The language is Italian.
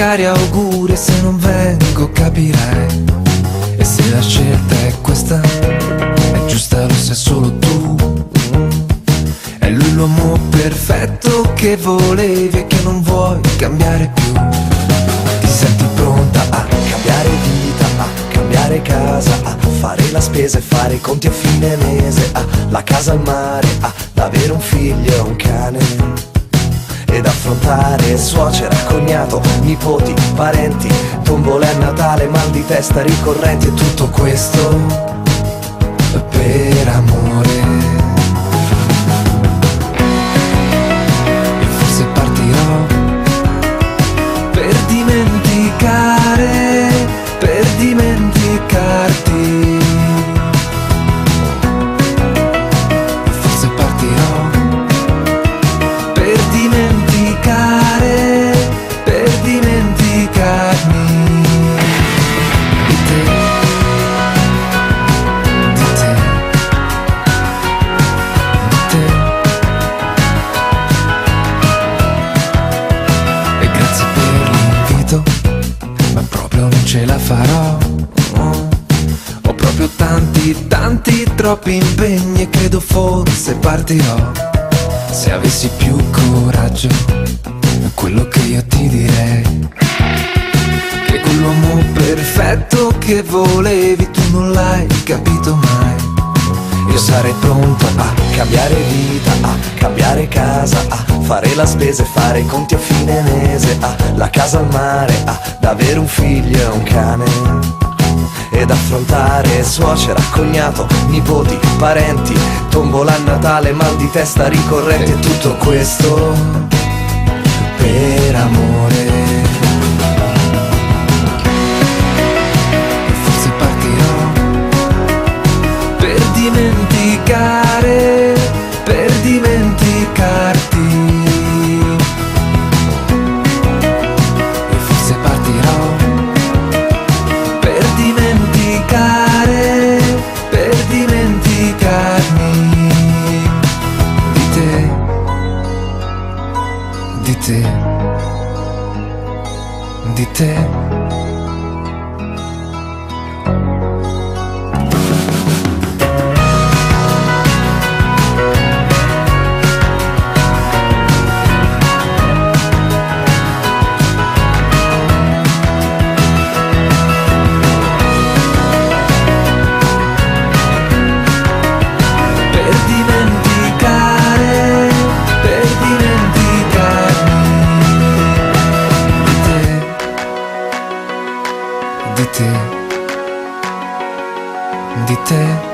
magari auguri, e se non vengo capirai. E se la scelta è questa, è giusta, lo sai solo tu. È lui l'uomo perfetto che volevi e che non vuoi cambiare più. Ti senti pronta a cambiare vita, a cambiare casa, a fare la spesa e fare i conti a fine mese, a la casa al mare, ad avere un figlio e un cane, ed affrontare suocera, cognato, nipoti, parenti, tombole a Natale, mal di testa ricorrenti, e tutto questo per amore. E forse partirò per dimenticare, per dimenticarti. E forse partirò per dimenticare, per dimenticarmi di te, di te, di te. E grazie per l'invito, ma proprio non ce la farò. Ho proprio tanti, tanti, troppi impegni e credo forse partirò. Se avessi più coraggio, è quello che io ti direi, che quell'uomo perfetto che volevi tu non l'hai capito mai. Io sarei pronto a cambiare vita, a cambiare casa, a fare la spesa e fare i conti a fine mese, a la casa al mare, ad avere un figlio e un cane, ed affrontare suocera, cognato, nipoti, parenti, tombola a Natale, mal di testa ricorrenti, e tutto questo per amore. E forse partirò per dimenticare, per dimenticarti. E forse partirò per dimenticare, per dimenticarmi di te, di te, di te. Di te, di te.